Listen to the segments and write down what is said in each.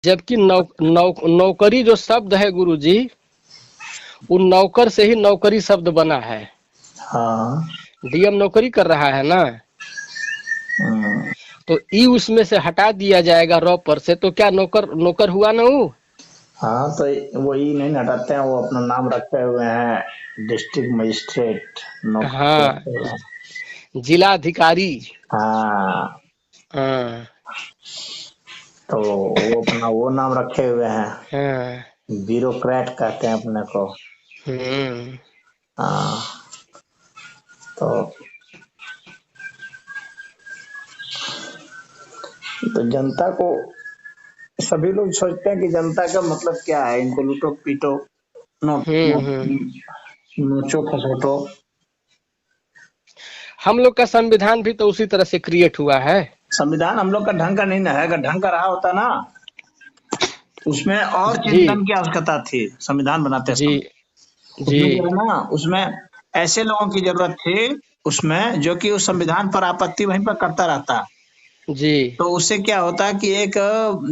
जबकि नौकरी जो शब्द है गुरुजी, उन नौकर से ही नौकरी शब्द बना है। हाँ। डीएम नौकरी कर रहा है ना, तो ई उसमें से हटा दिया जाएगा रॉ पर से, तो क्या नौकर नौकर हुआ ना वो। हाँ तो वही नहीं हटाते हैं, वो अपना नाम रखे हुए हैं डिस्ट्रिक्ट मजिस्ट्रेट नौकर हाँ, रखे हुए हैं। जिलाधिकारी। हाँ हाँ तो वो अपना वो नाम रखे हुए हैं, हाँ। ब्यूरोक्रेट कहते हैं अपने को। हम्म। हाँ तो जनता को, सभी लोग सोचते हैं कि जनता का मतलब क्या है, इनको लूटो पीटो, नोट हम्म। नोचो खसोटो। हम लोग का संविधान भी तो उसी तरह से क्रिएट हुआ है। संविधान हम लोग का ढंग का नहीं ना है, अगर ढंग का रहा होता ना उसमें और जी चिंतन की आवश्यकता थी संविधान बनाते जी समय। जी उसमें क्या है ना, उसमें ऐसे लोगों की जरूरत थी उसमें जो कि उस संविधान पर आपत्ति वहीं पर करता रहता, जी। तो उससे क्या होता है कि एक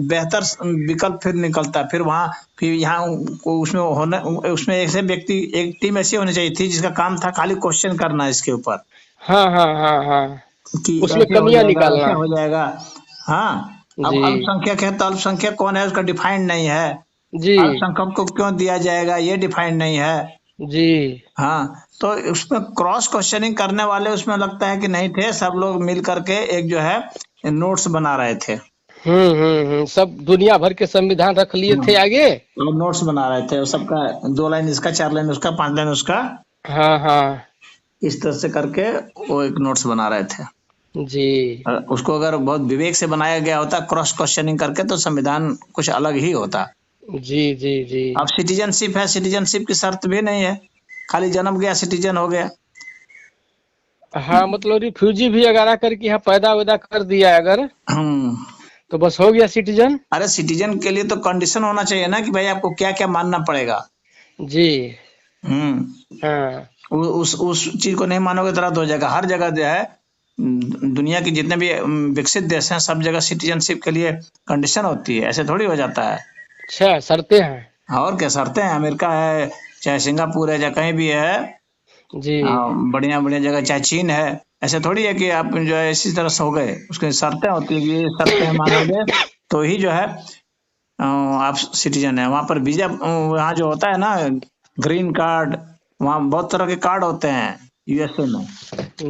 बेहतर विकल्प फिर निकलता, फिर वहां फिर यहाँ उसमें होना, उसमें ऐसे व्यक्ति, एक टीम ऐसी होनी चाहिए थी जिसका काम था खाली क्वेश्चन करना इसके ऊपर हाँ हाँ हाँ हाँ। कि उसमें ऐसे हो कमियां जाएगा निकालना। वैसे हो जाएगा। हाँ अब जी अल्पसंख्यक है तो अल्पसंख्यक कौन है उसका डिफाइंड नहीं है, जी अल्पसंख्यक को क्यों दिया जाएगा ये डिफाइंड नहीं है। जी। हाँ तो उसमें क्रॉस क्वेश्चनिंग करने वाले उसमें लगता है कि नहीं थे, सब लोग मिल करके एक जो है नोट्स बना रहे थे। सब दुनिया भर के संविधान रख लिए थे हाँ, आगे। लोग नोट्स बना रहे थे सबका, 2 लाइन इसका, 4 लाइन उसका, 5 लाइन उसका, हाँ हाँ। इस तरह से करके वो एक नोट्स बना रहे थे। जी उसको अगर बहुत विवेक से बनाया गया होता क्रॉस क्वेश्चनिंग करके तो संविधान कुछ अलग ही होता। जी जी जी। अब सिटीजनशिप है, सिटीजनशिप की शर्त भी नहीं है, खाली जन्म गया सिटीजन हो गया। हाँ, मतलब रिफ्यूजी भी अगर आकर के यहाँ पैदा वैदा कर दिया अगर, हम्म। तो बस हो गया सिटीजन। अरे सिटीजन के लिए तो कंडीशन होना चाहिए ना कि भाई आपको क्या क्या मानना पड़ेगा। जी। हम्म। हाँ उस चीज को नहीं मानोगे तो रद्द हो जाएगा। हर जगह जो है दुनिया के जितने भी विकसित देश हैं सब जगह सिटीजनशिप के लिए कंडीशन होती है, ऐसे थोड़ी हो जाता है। अच्छा, शर्तें हैं। और क्या शर्तें हैं, अमेरिका है चाहे सिंगापुर है चाहे कहीं भी है, जी बढ़िया बढ़िया जगह चाहे चीन है, ऐसे थोड़ी है कि आप जो है इसी तरह से हो गए, उसकी शर्तें होती है कि ये शर्तें मानोगे तो ही जो है आप सिटीजन है। वहां पर वीजा वहाँ जो होता है ना, ग्रीन कार्ड, वहाँ बहुत तरह के कार्ड होते हैं यूएसए में।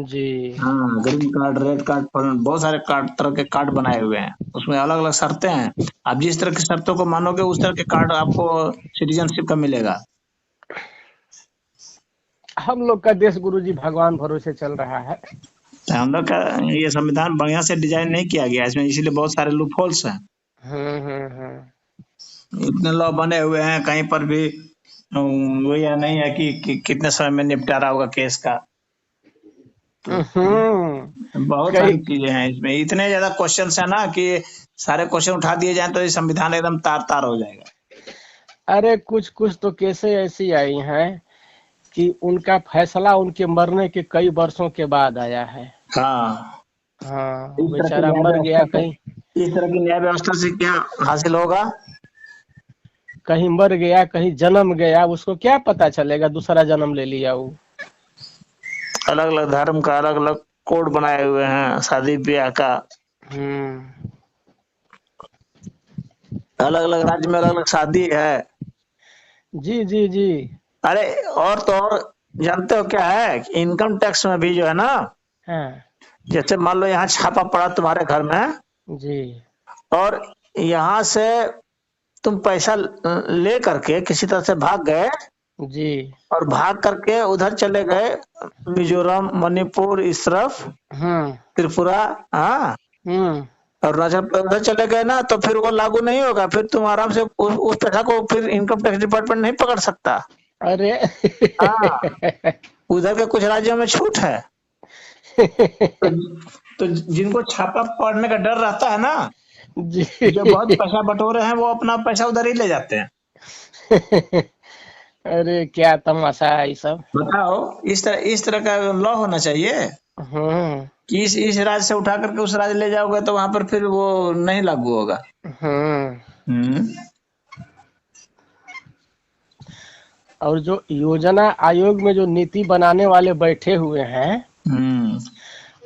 जी। हाँ ग्रीन कार्ड, रेड कार्ड, बहुत सारे कार्ड, तरह के कार्ड बनाए हुए हैं, उसमें अलग अलग शर्तें हैं। आप जिस तरह की शर्तों को मानोगे उस तरह के कार्ड आपको सिटीजनशिप का मिलेगा। हम लोग का देश गुरुजी भगवान भरोसे चल रहा है। तो हम लोग का ये संविधान बढ़िया से डिजाइन नहीं किया गया इसमें, इसीलिए बहुत सारे लूप होल्स हैं। हम्म। इतने लॉ बने हुए हैं कहीं पर भी वो यह नहीं है कि कितने समय में निपटारा होगा केस का। तो बहुत कई। सारी चीजें हैं इसमें, इतने ज्यादा क्वेश्चन है ना कि सारे क्वेश्चन उठा दिए जाएं तो ये संविधान एकदम तार तार हो जाएगा। अरे कुछ कुछ तो केसें ऐसी आई हैं कि उनका फैसला उनके मरने के कई वर्षों के बाद आया है। हाँ हाँ, वो इस तरह की बेचारा न्याय मर व्यवस्था गया से, कहीं। इस तरह की न्याय व्यवस्था से क्या हासिल होगा। कहीं मर गया, कहीं जन्म गया, उसको क्या पता चलेगा दूसरा जन्म ले लिया वो। अलग अलग धर्म का अलग अलग कोड बनाए हुए हैं शादी ब्याह का, हम्म। अलग अलग राज्य में अलग अलग शादी है। जी जी जी। अरे और तो और जानते हो क्या है, इनकम टैक्स में भी जो है ना, हाँ। जैसे मान लो यहाँ छापा पड़ा तुम्हारे घर में जी और यहाँ से तुम पैसा ले करके किसी तरह से भाग गए जी। और भाग करके उधर चले गए मिजोरम मणिपुर इस तरफ, हम्म त्रिपुरा, हाँ, हम्म। अरुणाचल प्रदेश उधर चले गए ना तो फिर वो लागू नहीं होगा, फिर तुम आराम से उस पैसा को फिर इनकम टैक्स डिपार्टमेंट नहीं पकड़ सकता। अरे हाँ उधर के कुछ राज्यों में छूट है। तो, तो जिनको छापा पड़ने का डर रहता है ना, जी। जो बहुत पैसा बटोरे हैं वो अपना पैसा उधर ही ले जाते हैं। अरे क्या तमाशा है ये सब। बताओ, इस तरह का लॉ होना चाहिए हम्म कि इस राज्य से उठा करके उस राज्य ले जाओगे तो वहां पर फिर वो नहीं लागू होगा। हम्म। हम्म और जो योजना आयोग में जो नीति बनाने वाले बैठे हुए हैं, हम्म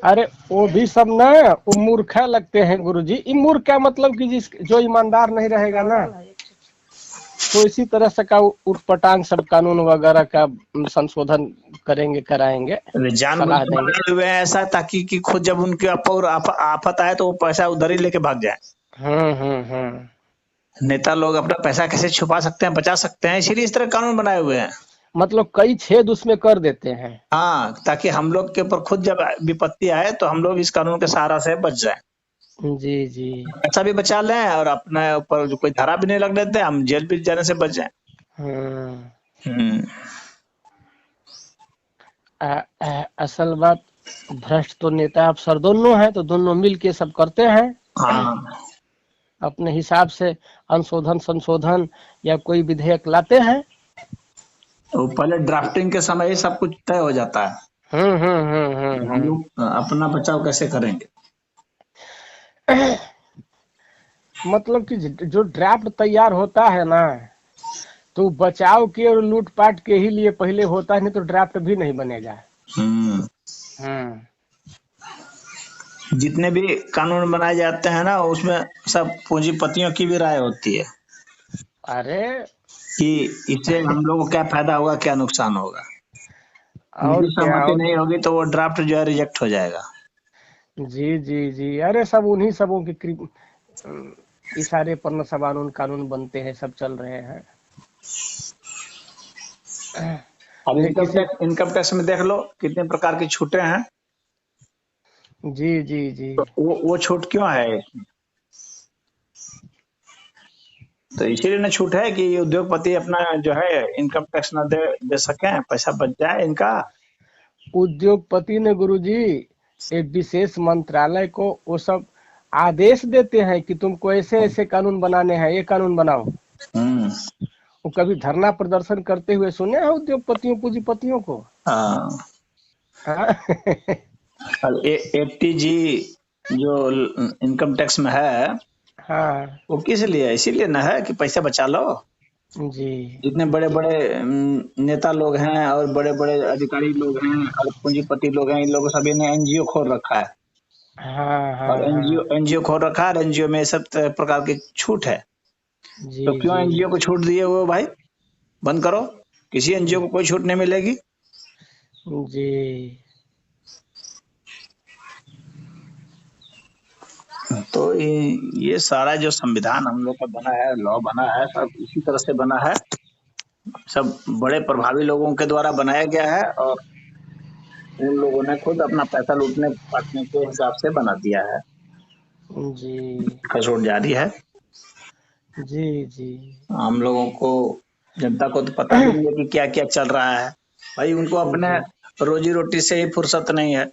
अरे वो भी सब ना वो मूर्खा लगते हैं गुरुजी। ये मूर्ख का मतलब कि जो ईमानदार नहीं रहेगा ना, तो इसी तरह से का उटपटांग सब कानून वगैरह का संशोधन करेंगे, कराएंगे, जानबूझ सलाह के देंगे। बनाए हुए हैं ऐसा, ताकि कि खुद जब उनके ऊपर आफत आए तो वो पैसा उधर ही लेके भाग जाए। हम्म। नेता लोग अपना पैसा कैसे छुपा सकते हैं, बचा सकते हैं, इसीलिए इस तरह कानून बनाए हुए हैं। मतलब कई छेद उसमें कर देते हैं। हाँ, ताकि हम लोग के ऊपर खुद जब विपत्ति आए तो हम लोग इस कानून के सहारा से बच जाए, जी जी। पैसा भी बचा लें और अपने ऊपर जो कोई धारा भी नहीं लग देते, हम जेल भी जाने से बच जाए। हम्म। हम्म असल बात, भ्रष्ट तो नेता अफसर दोनों हैं, तो दोनों मिल के सब करते हैं हाँ, अपने हिसाब से, अंशोधन संशोधन या कोई विधेयक लाते हैं। तो पहले ड्राफ्टिंग के समय ही सब कुछ तय हो जाता है कि हम हम्म। लोग अपना बचाव कैसे करेंगे। मतलब कि जो ड्राफ्ट तैयार होता है ना, तो बचाव के और लूटपाट के ही लिए पहले होता है, नहीं तो ड्राफ्ट भी नहीं बनेगा। हम्म हम्म। जितने भी कानून बनाए जाते हैं ना, उसमें सब पूंजीपतियों की भी राय होती है अरे कि इससे हम लोग को क्या फायदा होगा, क्या नुकसान होगा। और उनकी क्या, सहमति और नहीं होगी तो वो ड्राफ्ट जो है रिजेक्ट हो जाएगा। जी जी जी। अरे सब उन्हीं सबों के इशारे पर न सब कानून कानून बनते हैं, सब चल रहे हैं। अब जे किसी, इनकम टैक्स में देख लो कितने प्रकार की छूटें हैं। जी जी जी तो वो छूट क्यों है? तो इसीलिए ना छूट है कि उद्योगपति अपना जो है इनकम टैक्स ना दे सके, पैसा बच जाए इनका। उद्योगपति ने गुरुजी एक विशेष मंत्रालय को वो सब आदेश देते हैं कि तुमको ऐसे ऐसे कानून बनाने हैं, ये कानून बनाओ। हम्म वो कभी धरना प्रदर्शन करते हुए सुने हैं उद्योगपतियों पूंजीपतियों को? हाँ, हाँ? और एटीजी जो इनकम टैक्स में है, हाँ वो किस लिए है? इसीलिए ना है कि पैसा बचा लो। जी। जितने बड़े बड़े नेता लोग हैं और बड़े बड़े अधिकारी लोग हैं और पूंजीपति लोग हैं, इन लोगों सभी ने एनजीओ खोल रखा है। हाँ और हाँ एनजीओ हाँ। एनजीओ खोल रखा है और एनजीओ में सब प्रकार की छूट है। जी तो क्यों जी एनजीओ को छूट दिए हुए हो भाई? बंद करो, किसी एनजीओ को कोई छूट नहीं मिलेगी। जी। तो ये सारा जो संविधान हम लोग का बना है, लॉ बना है, सब इसी तरह से बना है। सब बड़े प्रभावी लोगों के द्वारा बनाया गया है और उन लोगों ने खुद अपना पैसा लूटने पाटने के हिसाब से बना दिया है। जी खसोट जारी है। जी जी। हम लोगों को, जनता को तो पता भी नहीं है कि क्या क्या चल रहा है। भाई उनको अपने जी रोजी रोटी से ही फुर्सत नहीं है।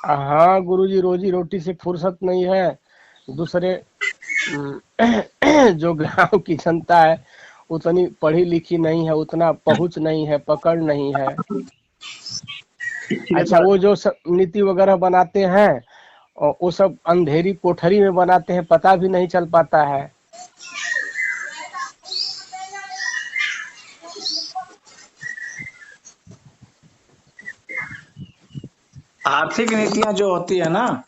हाँ गुरुजी, रोजी रोटी से फुर्सत नहीं है। दूसरे जो गांव की जनता है, उतनी पढ़ी लिखी नहीं है, उतना पहुंच नहीं है, पकड़ नहीं है। इसलिए अच्छा, तो वो जो सब नीति वगैरह बनाते हैं, और वो सब अंधेरी कोठरी में बनाते हैं, पता भी नहीं चल पाता है। आर्थिक नीतियां जो होती है ना,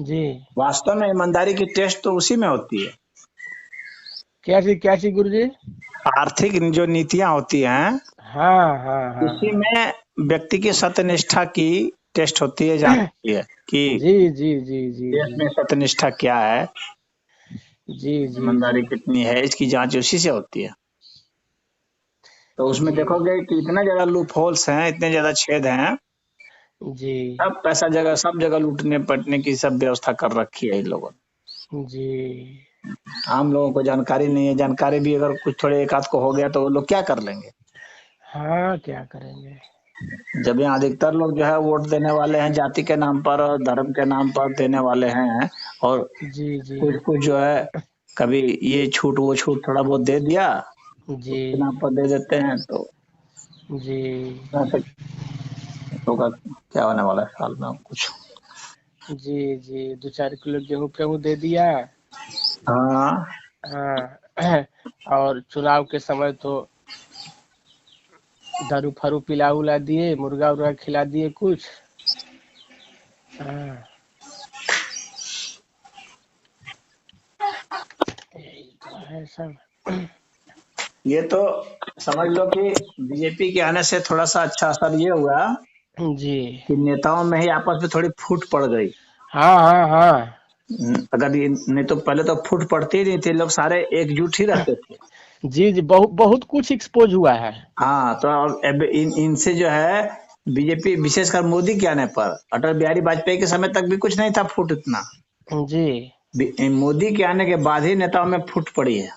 जी। वास्तव में ईमानदारी की टेस्ट तो उसी में होती है। क्या चीज गुरुजी? आर्थिक जो नीतियां होती हैं, हाँ हाँ हाँ इसी हाँ। में व्यक्ति की सत्यनिष्ठा की टेस्ट होती है, जानती है कि जी जी जी जी देश जी में सत्यनिष्ठा क्या है, जी जी जी ईमानदारी कितनी है, इसकी जांच उसी से होती है। तो उसमें जी देखोगे कि इतना ज्यादा लूप होल्स हैं, इतने ज्यादा छेद हैं। जी सब जगह लूटने पटने की सब व्यवस्था कर रखी है इन लोगों जी। ने। आम लोगों को जानकारी नहीं है, जानकारी भी अगर कुछ थोड़े एक आध को हो गया तो वो लोग क्या कर लेंगे। हाँ, क्या करेंगे। जब यहाँ अधिकतर लोग जो है वोट देने वाले हैं जाति के नाम पर और धर्म के नाम पर देने वाले हैं, और जी जी कुछ कुछ जो है कभी ये छूट वो छूट थोड़ा बहुत दे दिया, जी उसके नाम पर दे देते हैं। तो जी ऐसे होगा, क्या होने वाला है साल में कुछ। जी जी। 2-4 किलो गेहूं फेहूं दे दिया। हाँ, हाँ और चुनाव के समय तो दारू फारू पिला उला दिए, मुर्गा उर्गा खिला दिए कुछ। हाँ यही तो है सब। ये तो समझ लो कि बीजेपी के आने से थोड़ा सा अच्छा असर ये हुआ जी कि नेताओं में ही आपस में थोड़ी फूट पड़ गई। हाँ हाँ हाँ अगर ये नहीं तो पहले तो फूट पड़ती ही नहीं थी, लोग सारे एकजुट ही रहते थे। जी जी, बहुत बहुत कुछ एक्सपोज हुआ है। हाँ, तो अब इनसे जो है बीजेपी, विशेषकर मोदी के आने पर, अटल बिहारी वाजपेयी के समय तक भी कुछ नहीं था फूट इतना। जी मोदी के आने के बाद ही नेताओं में फूट पड़ी है,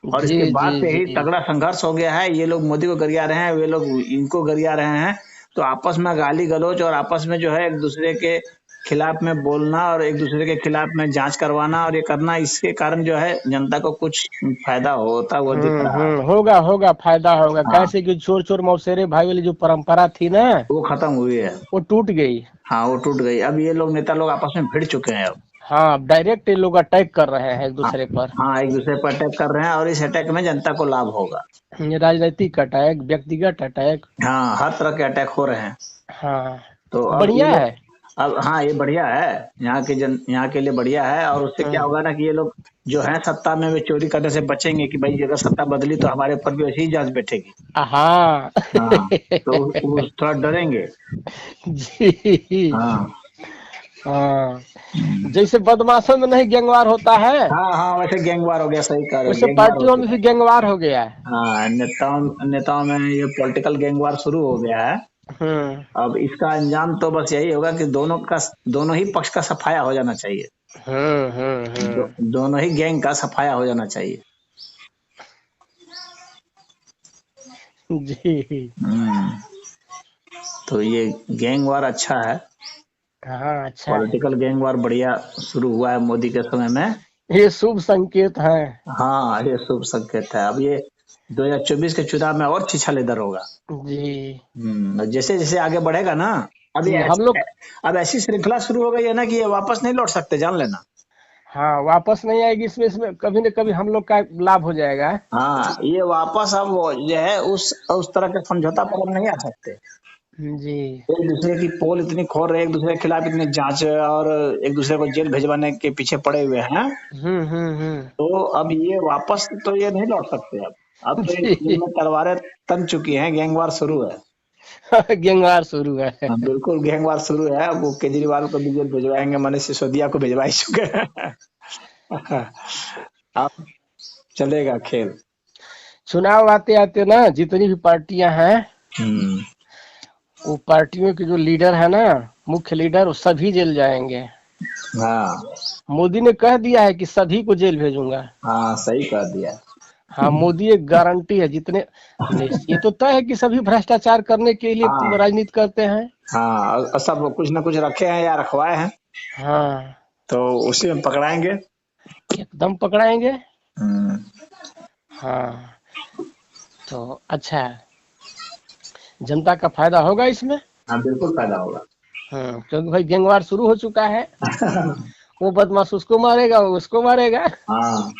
और जी इसके जी बाद से जी ही तगड़ा संघर्ष हो गया है। ये लोग मोदी को गरिया रहे हैं, वे लोग इनको गरिया रहे हैं। तो आपस में गाली गलौज और आपस में जो है एक दूसरे के खिलाफ में बोलना और एक दूसरे के खिलाफ में जांच करवाना और ये करना, इसके कारण जो है जनता को कुछ फायदा होता हुआ दिख रहा है। होगा होगा, फायदा होगा। हाँ, कैसे कि चोर चोर मौसेरे भाई वाली जो परंपरा थी ना, वो खत्म हुई है। वो टूट गई। हाँ, वो टूट गई। अब ये लोग नेता लोग आपस में भिड़ चुके हैं अब। हाँ डायरेक्ट ये लोग अटैक कर रहे हैं एक हाँ, दूसरे पर। हाँ, एक दूसरे पर अटैक कर रहे हैं और इस अटैक में जनता को लाभ होगा। ये राजनीतिक अटैक, व्यक्तिगत अटैक। हाँ, हर तरह के अटैक हो रहे हैं। हाँ तो अब ये बढ़िया लोग, है। अब हाँ, ये बढ़िया है। यहाँ के लिए बढ़िया है। और उससे क्या हम्म, होगा ना कि ये लोग जो है सत्ता में, वे चोरी करने से बचेंगे कि भाई अगर सत्ता बदली तो हमारे ऊपर भी वैसी ही जांच बैठेगी। हाँ हाँ, तो वो थोड़ा डरेंगे। जी हाँ। हाँ, जैसे बदमाशों में नहीं गैंगवार होता है, हाँ, हाँ, वैसे गैंगवार हो गया, सही कह रहे हो, वैसे गैंगवार हो पार्टियों में चुका भी है। गैंगवार हो गया है। हाँ, नेताओं में ये पॉलिटिकल गैंगवार शुरू हो गया है। हम्म अब इसका अंजाम तो बस यही होगा कि दोनों ही पक्ष का सफाया हो जाना चाहिए। दोनों ही गैंग का सफाया हो जाना चाहिए। जी हम्म, तो ये गैंग वार अच्छा है। हाँ अच्छा है। पॉलिटिकल गैंग वार बढ़िया शुरू हुआ है मोदी के समय में। ये शुभ संकेत है। हाँ, ये शुभ संकेत है। अब ये 2024 के चुनाव में और छिछा लेदर होगा। जी और जैसे जैसे आगे बढ़ेगा ना, अब जी हम लोग। अब ऐसी श्रृंखला शुरू हो गई है ना कि ये वापस नहीं लौट सकते, जान लेना। हाँ वापस नहीं आएगी, इसमें इसमें कभी न कभी हम लोग का लाभ हो जाएगा। हाँ, ये वापस अब वो जो है उस तरह के समझौता पर हम नहीं आ सकते। जी एक दूसरे की पोल इतनी खोल रहे, एक दूसरे के खिलाफ इतनी जांच और एक दूसरे को जेल भिजवाने के पीछे पड़े हुए हैं। तो अब ये वापस तो ये नहीं लौट सकते। अब तो जी इनमें तलवारें तन चुकी हैं, गैंगवार शुरू है। गैंगवार शुरू है। हाँ, बिल्कुल गैंगवार शुरू है। अब वो केजरीवाल को भी जेल भिजवाएंगे, मनीष सिसोदिया को भिजवा ही चुके हैं। अब चलेगा खेल। चुनाव आते आते ना जितनी भी पार्टियां हैं, हम्म। वो पार्टियों के जो लीडर है ना, मुख्य लीडर, वो सभी जेल जाएंगे। हाँ, मोदी ने कह दिया है कि सभी को जेल भेजूंगा। हाँ, सही कह दिया। हाँ मोदी एक गारंटी है, जितने ये तो तय है कि सभी भ्रष्टाचार करने के लिए हाँ, राजनीति करते हैं। हाँ, और सब कुछ न कुछ रखे हैं या रखवाए हैं, हाँ तो उसी में पकड़ाएंगे। एकदम पकड़ाएंगे। हम्म। हाँ तो अच्छा है, जनता का फायदा होगा इसमें। हाँ, बिल्कुल फायदा होगा। क्योंकि भाई गैंगवार शुरू हो चुका है। वो बदमाश उसको मारेगा, वो उसको मारेगा। हाँ,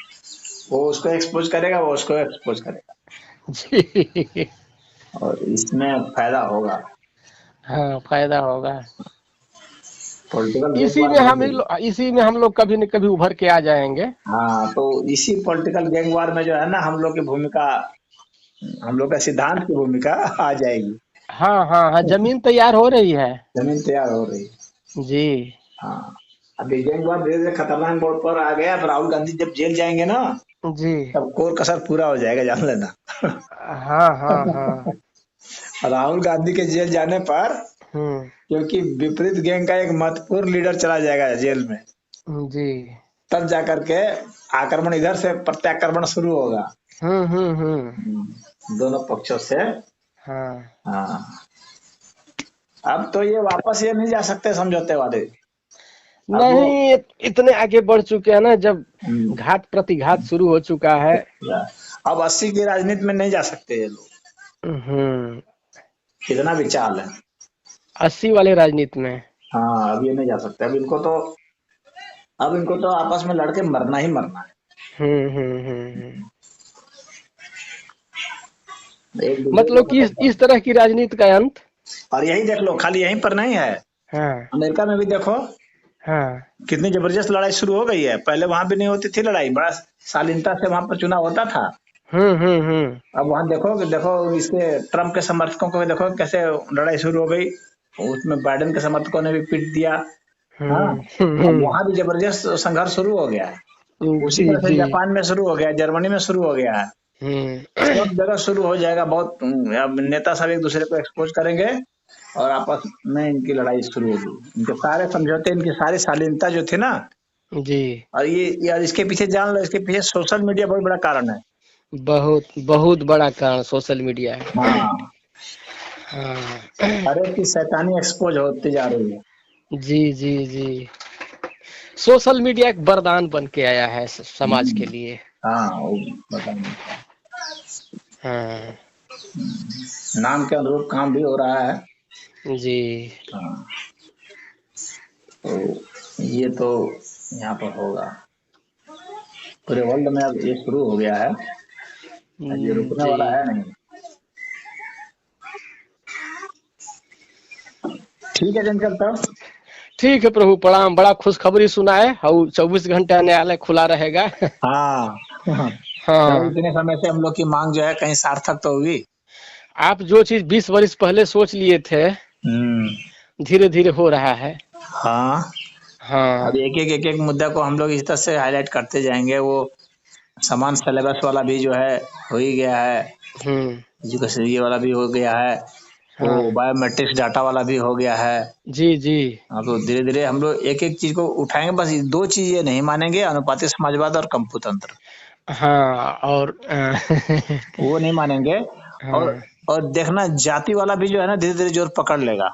वो उसको एक्सपोज करेगा, वो उसको एक्सपोज करेगा, जी और इसमें फायदा होगा। हाँ फायदा होगा। पॉलिटिकल गैंगवार बढ़ेगी। इसी में हम लोग कभी न कभी उभर के आ जाएंगे। हाँ, तो इसी पॉलिटिकल गैंगवार में जो है ना, हम लोग का सिद्धांत की भूमिका आ जाएगी। हाँ हाँ हाँ, जमीन तैयार हो रही है। जमीन तैयार हो रही है। जी हाँ, अब ये गैंगवार धीरे धीरे खतरनाक मोड़ पर आ गया। अब राहुल गांधी जब जेल जाएंगे ना, जी तब कोर कसर पूरा हो जाएगा, जान लेना। हाँ हाँ हाँ राहुल गांधी के जेल जाने पर, हम्म क्योंकि विपरीत गैंग का एक महत्वपूर्ण लीडर चला जाएगा जेल में, जी तब जाकर के आक्रमण, इधर से प्रत्याक्रमण शुरू होगा। हम्म। दोनों पक्षों से। हाँ हाँ, अब तो ये वापस ये नहीं जा सकते समझौते वाले। अब वो, नहीं, इतने आगे बढ़ चुके हैं ना, जब हम्म, घात प्रतिघात शुरू हो चुका है। अब 80 की राजनीति में नहीं जा सकते ये लोग, हम्म कितना भी चाल है। 80 वाले राजनीति में। हाँ, अब ये नहीं जा सकते। अब इनको तो आपस में लड़के मरना ही मरना है। हम्म। एक दूसरे को मतलब कि मतलब इस तरह की राजनीति का अंत। और यही देख लो, खाली यहीं पर नहीं है, हाँ अमेरिका में भी देखो हाँ। कितनी जबरदस्त लड़ाई शुरू हो गई है। पहले वहां भी नहीं होती थी लड़ाई, बड़ा शालीनता से वहां पर चुनाव होता था। हम्म। अब वहां देखो कि देखो इसके ट्रम्प के समर्थकों को भी देखो कैसे लड़ाई शुरू हो गई, उसमें बाइडेन के समर्थकों ने भी पीट दिया। हाँ, अब हम्म। वहां भी जबरदस्त संघर्ष शुरू हो गया है। उसी जी तरह से जी। जापान में शुरू हो गया है, जर्मनी में शुरू हो गया है, हम्म। सब जगह शुरू हो जाएगा। बहुत अब नेता सब एक दूसरे को एक्सपोज करेंगे और आपस में इनकी लड़ाई शुरू होगी। इनके सारे समझौते, इनकी सारी शालीनता जो थी ना, जी। और ये यार इसके पीछे जान लो, इसके पीछे सोशल मीडिया बहुत बड़ा कारण है। बहुत बहुत बड़ा कारण सोशल मीडिया है। हाँ, हाँ। हर एक की शैतानी एक्सपोज होती जा रही है। जी जी जी। सोशल मीडिया एक वरदान बन के आया है समाज के हम्म, लिए। हाँ वो पता नहीं क्या। हाँ। नाम के अनुरूप काम भी हो रहा है। जी हाँ, तो ये तो यहाँ पर होगा, पूरे वर्ल्ड में अब ये शुरू हो गया है, अब ये रुकने जी। वाला है नहीं। ठीक है चंचल, तब ठीक है प्रभु प्रणाम, बड़ा खुशखबरी सुनाए। और 24 घंटे न्यायालय खुला रहेगा। हाँ चलो, हाँ। इतने समय से हम लोग की मांग जो है कहीं सार्थक तो हुई। आप जो चीज 20 वर्ष पहले सोच लिए थे, हम्म, धीरे धीरे हो रहा है। हाँ, अब हाँ। एक एक मुद्दा को हम लोग इस तरह से हाईलाइट करते जाएंगे। वो समान सिलेबस वाला भी जो है हो ही गया है, हम्म। एजुकेशन ये वाला भी हो गया है, वो हाँ। बायोमेट्रिक्स डाटा वाला भी हो गया है। जी जी। हाँ, तो धीरे धीरे हम लोग एक एक चीज को उठाएंगे। बस ये दो चीज ये नहीं मानेंगे, अनुपातिक समाजवाद और कंपूतंत्र, हाँ और वो नहीं मानेंगे। और हाँ। और देखना, जाति वाला भी जो है ना धीरे धीरे जोर पकड़ लेगा।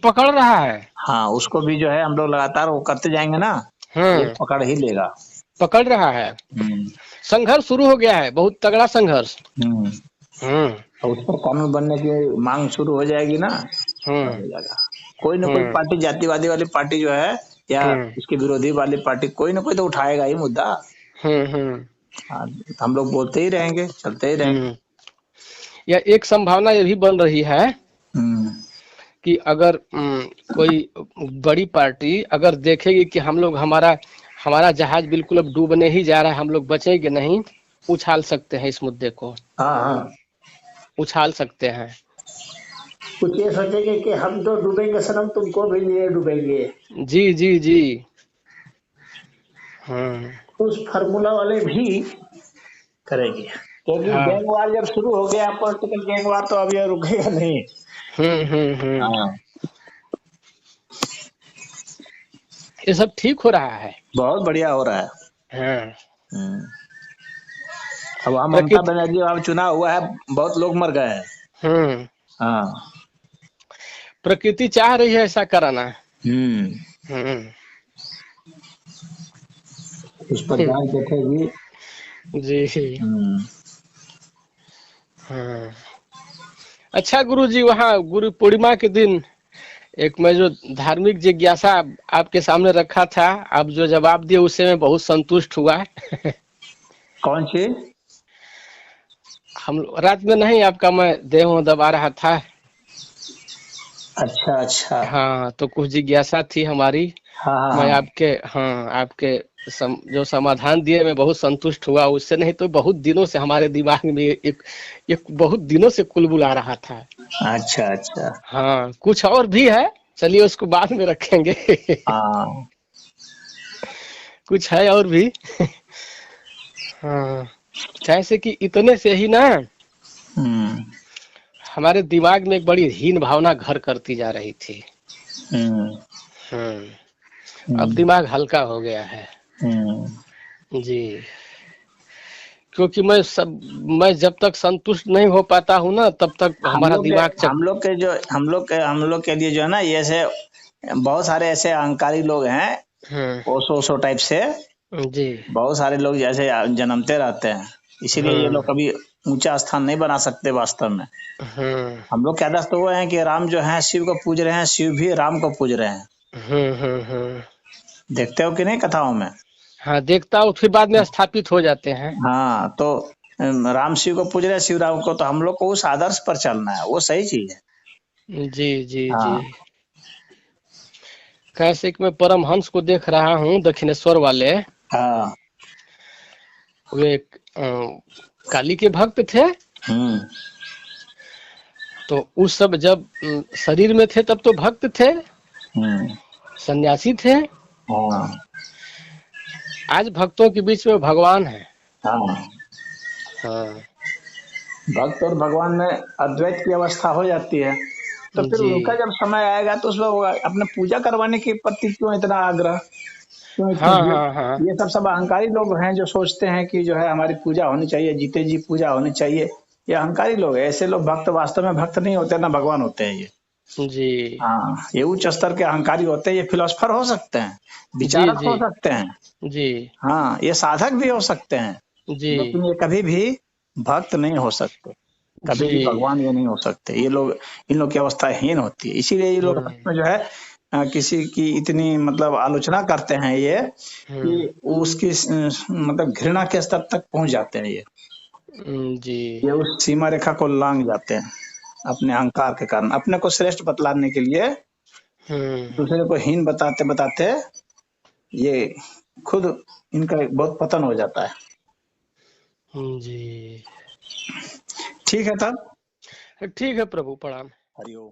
पकड़ रहा है। हाँ, उसको भी जो है हम लोग लगातार वो करते जाएंगे ना, वो हम्म। पकड़ ही लेगा। पकड़ रहा है। हम्म, संघर्ष शुरू हो गया है, बहुत तगड़ा संघर्ष। हम्म, हम्म। और उस पर कानून बनने की मांग शुरू हो जाएगी ना, तब हम्म। हो जाएगा। कोई ना कोई हम्म। पार्टी, जातिवादी वाली पार्टी जो है, या हम्म। इसके विरोधी वाली पार्टी, कोई ना कोई तो उठाएगा ही मुद्दा। हम्म। हाँ, हम लोग बोलते ही रहेंगे, चलते ही रहेंगे। हम्म। या एक संभावना ये भी बन रही है हम्म, कि अगर कोई बड़ी पार्टी अगर देखेगी कि हम लोग हमारा हमारा जहाज बिल्कुल अब डूबने ही जा रहा है, हम लोग बचेंगे नहीं, उछाल सकते हैं इस मुद्दे को, हाँ हाँ, उछाल सकते हैं। कुछ ये सोचेंगे कि हम तो डूबेंगे सनम, तुमको भी लिए डूबेंगे। जी जी जी। हम्म। उस फार्मूला वाले भी करेंगे, क्योंकि हाँ। गैंग वार जब शुरू हो गया, पॉलिटिकल गैंग वार, तो अब ये रुकेगा नहीं। हम्म। हाँ, ये सब ठीक हो रहा है। बहुत बढ़िया हो रहा है। हाँ। हम्म, अब वहाँ ममता प्रकृति। बनर्जी वहाँ चुनाव हुआ है, बहुत लोग मर गए हैं। हम्म। हाँ, प्रकृति चाह रही है ऐसा कराना। हम्म, हम्म। उस पर जांच देखेगी। जी। हम्म, हाँ। अच्छा गुरु जी, वहाँ गुरु पूर्णिमा के दिन एक मैं जो धार्मिक जिज्ञासा आपके सामने रखा था, आप जो जवाब दिए उससे मैं बहुत संतुष्ट हुआ। कौन सी? हम रात में नहीं, आपका मैं देह दबा रहा था। अच्छा अच्छा, हाँ तो कुछ जिज्ञासा थी हमारी। हाँ हाँ मैं हाँ, आपके, हाँ आपके जो समाधान दिए मैं बहुत संतुष्ट हुआ उससे। नहीं तो बहुत दिनों से हमारे दिमाग में एक बहुत दिनों से कुलबुला रहा था। अच्छा अच्छा, हाँ कुछ और भी है, चलिए उसको बाद में रखेंगे। हाँ, कुछ है और भी। हाँ जैसे कि इतने से ही ना हम्म, हमारे दिमाग में एक बड़ी हीन भावना घर करती जा रही थी। हम्म, अब हम्म, दिमाग हल्का हो गया है। हम्म। जी। क्योंकि मैं जब तक संतुष्ट नहीं हो पाता हूँ ना, तब तक हम हमारा लोग के दिमाग हम लोग के जो हम लोग के लिए जो है ना, ये ऐसे बहुत सारे ऐसे अहंकारी लोग हैं, ओसो टाइप से जी। बहुत सारे लोग जैसे जन्मते रहते हैं, इसीलिए ये लोग कभी ऊंचा स्थान नहीं बना सकते वास्तव में। हम्म। हम लोग के आदर्श तो वो है कि राम जो है शिव को पूज रहे हैं, शिव भी राम को पूज रहे हैं। हम्म। देखते हो कि नहीं कथाओं में? हाँ देखता हूँ, फिर बाद में स्थापित हो जाते हैं। हाँ, तो राम शिव को पूज रहे शिव राम को, तो हम लोग को उस आदर्श पर चलना है, वो सही चीज है। जी जी जी। हाँ कैसे कि मैं परमहंस को देख रहा हूँ दक्षिणेश्वर वाले, हाँ। वे काली के भक्त थे। हम्म तो उस सब जब शरीर में थे तब तो भक्त थे, हम्म। सन्यासी थे। हाँ आज भक्तों के बीच में भगवान है। हाँ। हाँ भक्त और भगवान में अद्वैत की अवस्था हो जाती है, तो फिर जी। उनका जब समय आएगा तो उसमें होगा, अपने पूजा करवाने के प्रति क्यों इतना आग्रह, क्यों इतनी हाँ भीड़? हाँ हाँ। ये सब अहंकारी लोग हैं जो सोचते हैं कि जो है हमारी पूजा होनी चाहिए, जीते जी पूजा होनी चाहिए। ये अहंकारी लोग हैं, ऐसे लोग भक्त वास्तव में भक्त नहीं होते, ना भगवान होते हैं ये। जी हाँ, ये उच्च स्तर के अहंकारी होते हैं, ये फिलोसफर हो सकते हैं, जी विचारक जी हो सकते हैं। जी हाँ, ये साधक भी हो सकते हैं, जी लेकिन ये कभी भी भक्त नहीं हो सकते, कभी भी जी। भगवान ये नहीं हो सकते। ये लोग, इन लोग की अवस्था हीन होती है, इसीलिए ये लोग हम्म में जो है किसी की इतनी मतलब आलोचना करते हैं ये, हम्म कि उसकी मतलब घृणा के स्तर तक पहुंच जाते हैं जी। ये उस सीमा रेखा को लांग जाते हैं अपने अहंकार के कारण, अपने को श्रेष्ठ बतलाने के लिए हम्म दूसरे को हीन बताते बताते ये खुद इनका बहुत पतन हो जाता है। जी। ठीक है तब। ठीक है प्रभु, प्रणाम। हरिओम।